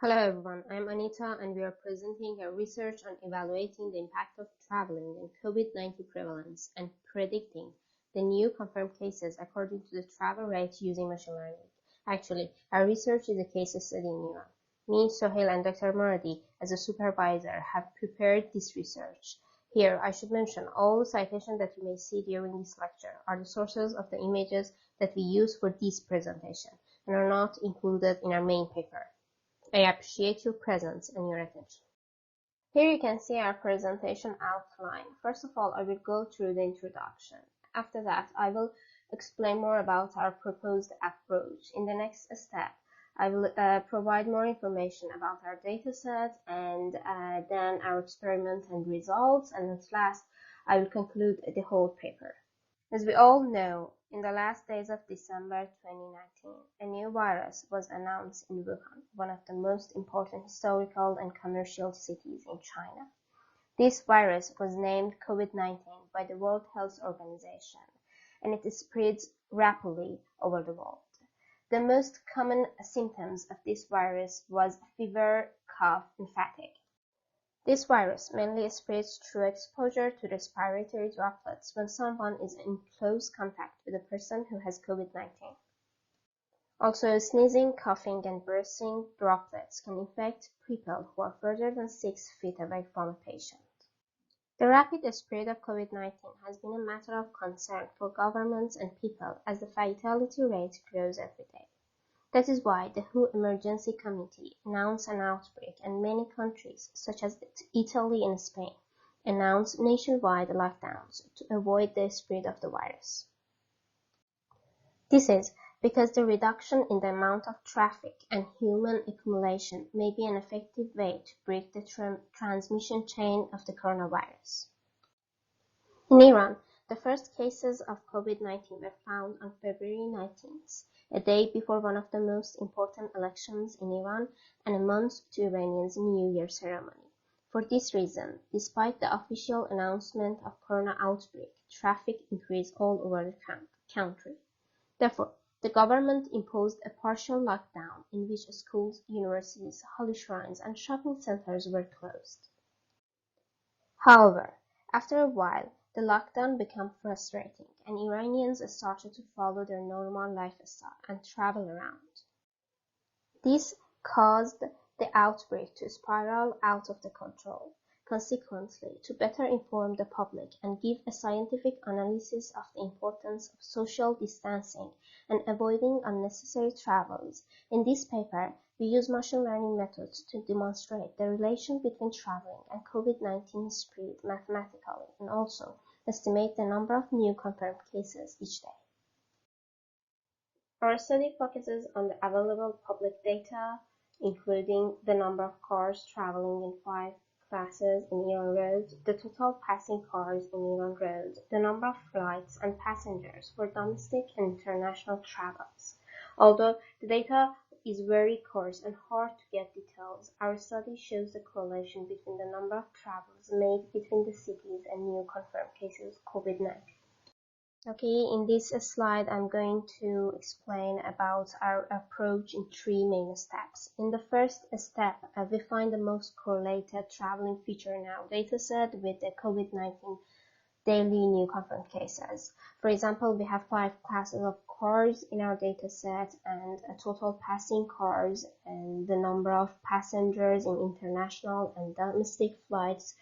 Hello everyone, I'm Anita and we are presenting a research on evaluating the impact of traveling in COVID-19 prevalence and predicting the new confirmed cases according to the travel rate using machine learning. Actually, our research is a case study in Iran. Me, Soheil and Dr. Moradi as a supervisor have prepared this research. Here, I should mention all the citations that you may see during this lecture are the sources of the images that we use for this presentation and are not included in our main paper. I appreciate your presence and your attention. Here you can see our presentation outline. First of all, I will go through the introduction. After that, I will explain more about our proposed approach. In the next step, I will provide more information about our dataset and then our experiment and results. And at last, I will conclude the whole paper. As we all know, in the last days of December 2019, a new virus was announced in Wuhan, one of the most important historical and commercial cities in China. This virus was named COVID-19 by the World Health Organization, and it spreads rapidly over the world. The most common symptoms of this virus was fever, cough, and fatigue. This virus mainly spreads through exposure to respiratory droplets when someone is in close contact with a person who has COVID-19. Also, sneezing, coughing, and bursting droplets can infect people who are further than 6 feet away from a patient. The rapid spread of COVID-19 has been a matter of concern for governments and people as the fatality rate grows every day. That is why the WHO Emergency Committee announced an outbreak, and many countries, such as Italy and Spain, announced nationwide lockdowns to avoid the spread of the virus. This is because the reduction in the amount of traffic and human accumulation may be an effective way to break the transmission chain of the coronavirus. In Iran, the first cases of COVID-19 were found on February 19th. A day before one of the most important elections in Iran and a month to Iranians' New Year ceremony. For this reason, despite the official announcement of corona outbreak, traffic increased all over the country. Therefore, the government imposed a partial lockdown in which schools, universities, holy shrines, and shopping centers were closed. However, after a while, the lockdown became frustrating, and Iranians started to follow their normal lifestyle and travel around. This caused the outbreak to spiral out of the control. Consequently, to better inform the public and give a scientific analysis of the importance of social distancing and avoiding unnecessary travels, in this paper, we use machine learning methods to demonstrate the relation between traveling and COVID-19 spread mathematically and also estimate the number of new confirmed cases each day. Our study focuses on the available public data, including the number of cars traveling in 5 classes in Iran roads, the total passing cars in Iran roads, the number of flights and passengers for domestic and international travels. Although the data is very coarse and hard to get details, our study shows the correlation between the number of travels made between the cities and new confirmed cases of COVID-19. Okay, in this slide, I'm going to explain about our approach in 3 main steps. In the first step, we find the most correlated traveling feature in our dataset with the COVID-19 daily new confirmed cases. For example, we have 5 classes of cars in our dataset and a total passing cars and the number of passengers in international and domestic flights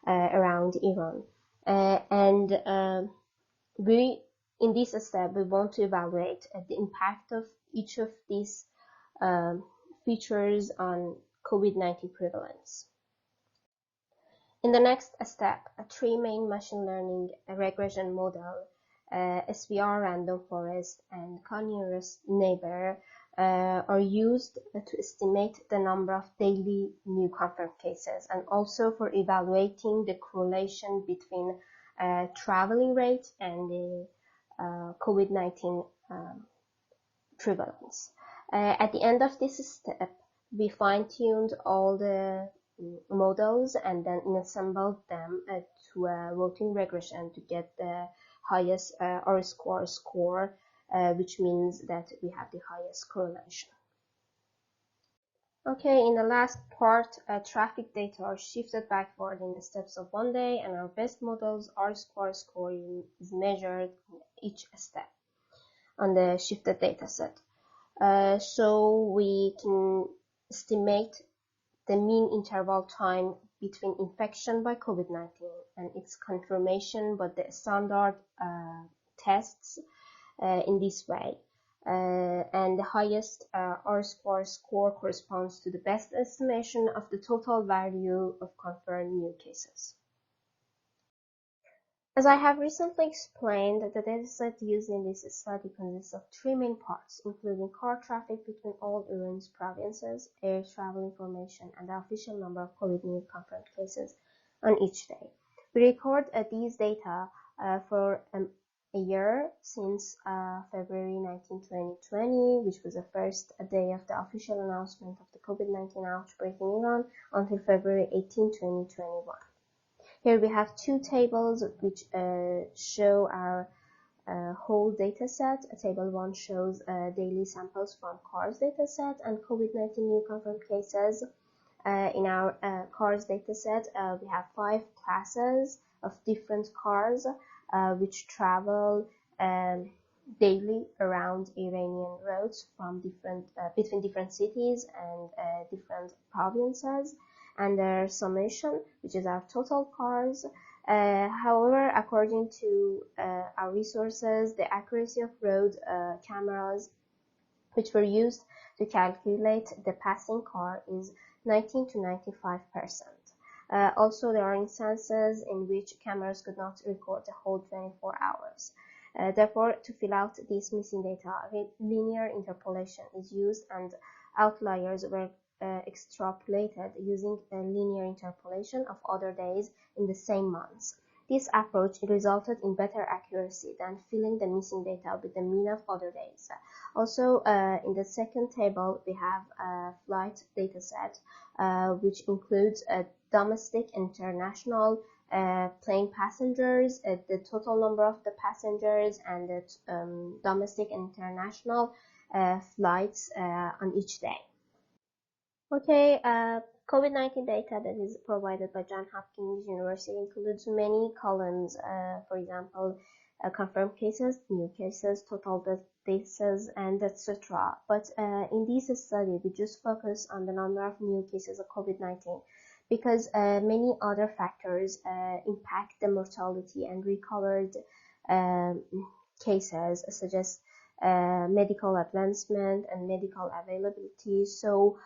around Iran. In this step, we want to evaluate the impact of each of these features on COVID-19 prevalence. In the next step, 3 main machine learning regression model, SVR random forest and nearest neighbor, are used to estimate the number of daily new confirmed cases and also for evaluating the correlation between traveling rate and the COVID-19 prevalence. At the end of this step, we fine-tuned all the models and then assembled them to a voting regression to get the highest score, which means that we have the highest correlation. Okay, in the last part, traffic data are shifted backward in the steps of one day, and our best models R-score is measured in each step on the shifted data set. So we can estimate the mean interval time between infection by COVID-19 and its confirmation by the standard tests in this way. And the highest R-score corresponds to the best estimation of the total value of confirmed new cases. As I have recently explained, the dataset used in this study consists of three main parts, including car traffic between all Iran's provinces, air travel information, and the official number of COVID new confirmed cases on each day. We record these data for a year since February 19, 2020, which was the first day of the official announcement of the COVID-19 outbreak in Iran, until February 18, 2021. Here we have two tables which show our whole data set. Table 1 shows daily samples from cars data set and COVID-19 new confirmed cases. In our cars data set, we have 5 classes of different cars which travel daily around Iranian roads from between different cities and different provinces, and their summation, which is our total cars. However, according to our resources, the accuracy of road cameras which were used to calculate the passing car is 19 to 95%. Also, there are instances in which cameras could not record the whole 24 hours. Therefore, to fill out this missing data, linear interpolation is used, and outliers were extrapolated using a linear interpolation of other days in the same months. This approach resulted in better accuracy than filling the missing data with the mean of other days. Also, in the second table, we have a flight dataset, which includes domestic and international plane passengers, the total number of the passengers, and the domestic and international flights on each day. Okay, COVID-19 data that is provided by Johns Hopkins University includes many columns, for example, confirmed cases, new cases, total cases, and etc. But in this study, we just focus on the number of new cases of COVID-19 because many other factors impact the mortality and recovered cases, such as medical advancement and medical availability. So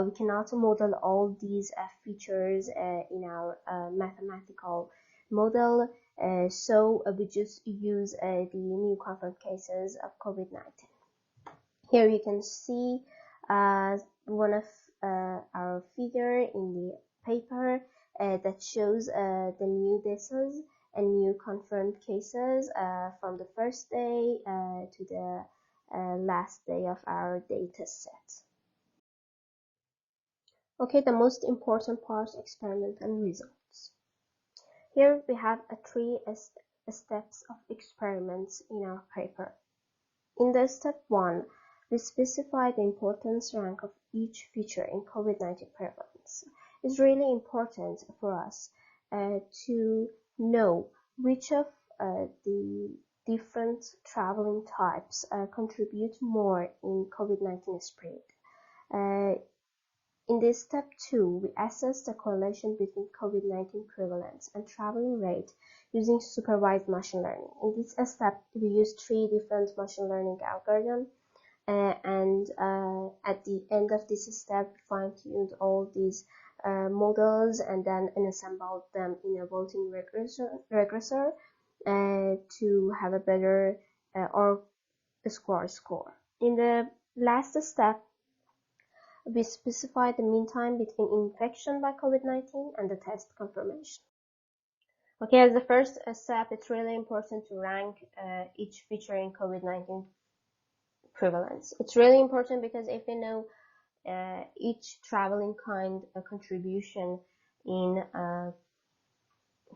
we cannot model all these features in our mathematical model. So we just use the new confirmed cases of COVID-19. Here you can see one of our figure in the paper that shows the new deaths and new confirmed cases from the first day to the last day of our data set. Okay, the most important part, experiment and results. Here we have three steps of experiments in our paper. In the step 1, we specify the importance rank of each feature in COVID-19 prevalence. It's really important for us to know which of the different traveling types contribute more in COVID-19 spread. In this step 2, we assess the correlation between COVID-19 prevalence and traveling rate using supervised machine learning. In this step, we use 3 different machine learning algorithms, and at the end of this step, we fine-tuned all these models and then assembled them in a voting regressor to have a better score. In the last step, we specify the mean time between infection by COVID-19 and the test confirmation. Okay, as the first step, it's really important to rank each feature in COVID-19 prevalence. It's really important because if we know each traveling kind contribution in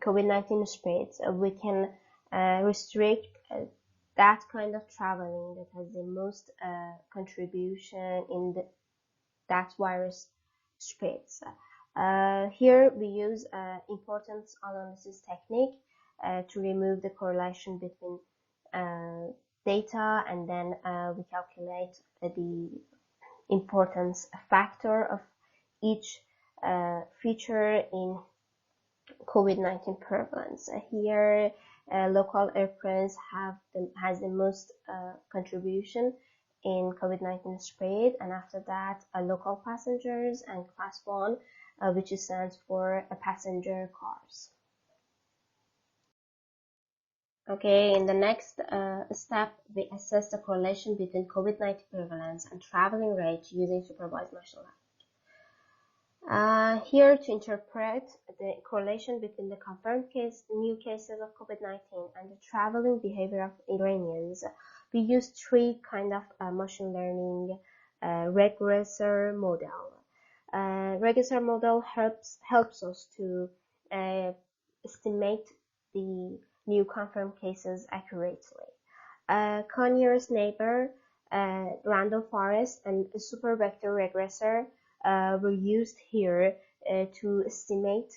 COVID-19 spreads, we can restrict that kind of traveling that has the most contribution in that virus spreads. Here we use importance analysis technique to remove the correlation between data, and then we calculate the importance factor of each feature in COVID-19 prevalence. Here, local airplanes has the most contribution in COVID-19 spread, and after that, local passengers and class 1, which stands for passenger cars. Okay, in the next step, we assess the correlation between COVID-19 prevalence and traveling rate using supervised machine learning. Here to interpret the correlation between the confirmed new cases of COVID-19 and the traveling behavior of Iranians, we use three kind of machine learning regressor model. Regressor model helps us to estimate the new confirmed cases accurately. K-nearest neighbor, random forest, and a super vector regressor were used here to estimate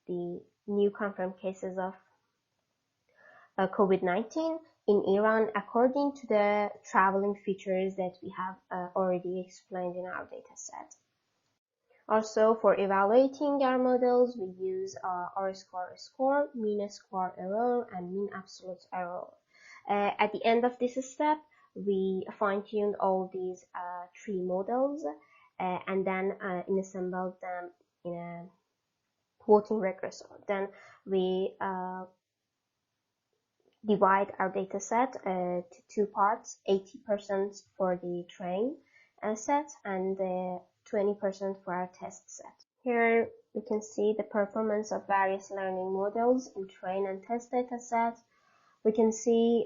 the new confirmed cases of COVID-19 in Iran according to the traveling features that we have already explained in our dataset. Also, for evaluating our models, we use R-square, mean square error, and mean absolute error. At the end of this step, we fine-tuned all these three models and then assembled them in a voting regressor. Then we divide our dataset to two parts, 80% for the train set and 20% for our test set. Here we can see the performance of various learning models in train and test dataset. We can see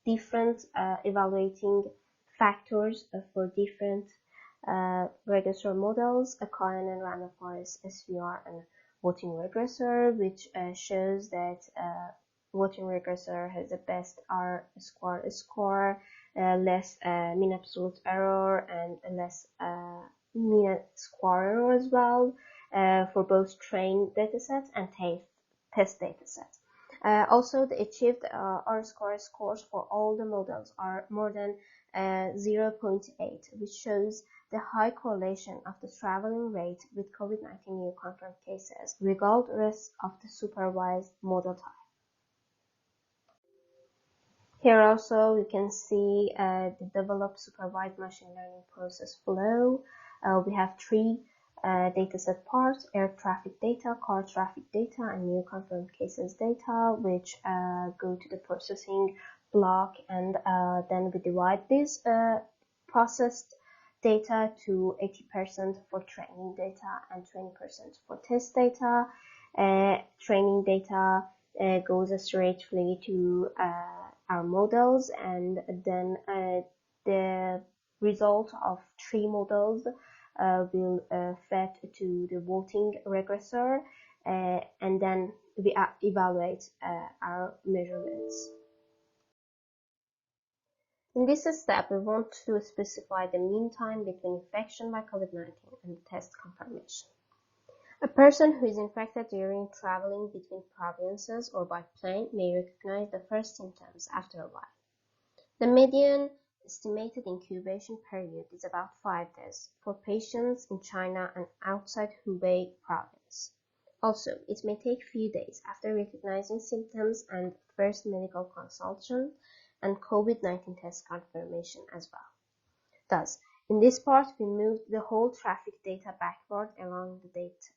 different evaluating factors for different regressor models, a Cohen and random forest SVR and voting regressor, which shows that voting regressor has the best R-square score, less mean absolute error, and less mean square error as well for both train datasets and test datasets. Also, the achieved R-square scores for all the models are more than 0.8, which shows the high correlation of the traveling rate with COVID-19 new confirmed cases, regardless of the supervised model type. Here also we can see the developed supervised machine learning process flow. We have three dataset parts: air traffic data, car traffic data, and new confirmed cases data, which go to the processing block, and then we divide this processed data to 80% for training data and 20% for test data. Training data goes straightly to our models, and then the result of three models will fed to the voting regressor, and then we evaluate our measurements. In this step, we want to specify the mean time between infection by COVID-19 and test confirmation. A person who is infected during traveling between provinces or by plane may recognize the first symptoms after a while. The median estimated incubation period is about 5 days for patients in China and outside Hubei province. Also, it may take few days after recognizing symptoms and first medical consultation and COVID-19 test confirmation as well. Thus, in this part, we moved the whole traffic data backward along the date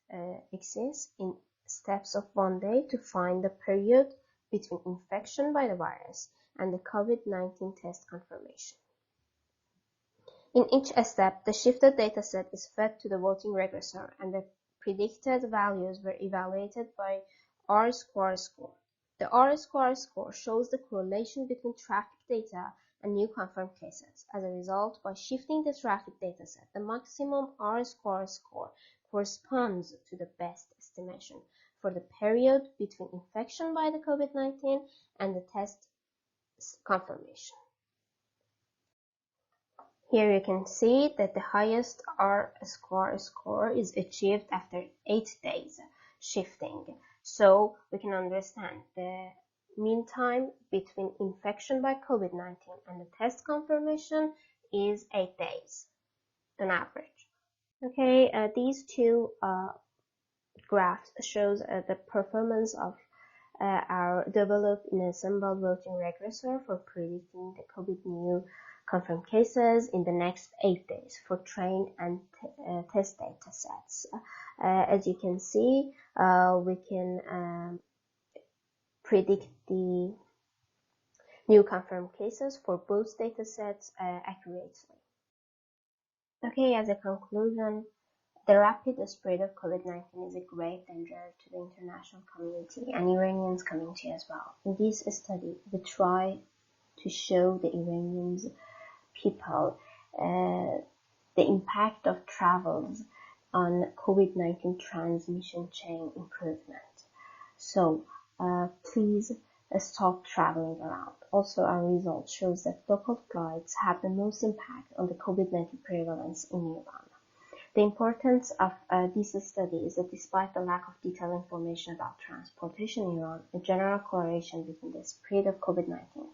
axis in steps of 1 day to find the period between infection by the virus and the COVID-19 test confirmation. In each step, the shifted dataset is fed to the voting regressor, and the predicted values were evaluated by R-square score. The R-square score shows the correlation between traffic data and new confirmed cases. As a result, by shifting the traffic dataset, the maximum R-square score corresponds to the best estimation for the period between infection by the COVID-19 and the test confirmation. Here you can see that the highest R-score is achieved after 8 days shifting. So we can understand the mean time between infection by COVID-19 and the test confirmation is 8 days on average. Okay, these two graphs shows the performance of are developed in a symbol voting regressor for predicting the COVID new confirmed cases in the next 8 days for trained and test data sets. As you can see, we can predict the new confirmed cases for both data sets accurately. Okay, as a conclusion, the rapid spread of COVID-19 is a grave danger to the international community and Iranian community as well. In this study, we try to show the Iranian people the impact of travels on COVID-19 transmission chain improvement. So please stop traveling around. Also, our results shows that local flights have the most impact on the COVID-19 prevalence in Iran. The importance of this study is that despite the lack of detailed information about transportation in Iran, a general correlation between the spread of COVID-19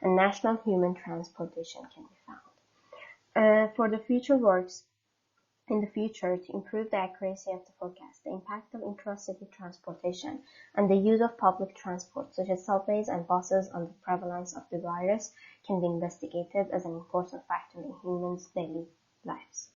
and national human transportation can be found. For the future works in the future to improve the accuracy of the forecast, the impact of intra-city transportation and the use of public transport such as subways and buses on the prevalence of the virus can be investigated as an important factor in humans' daily lives.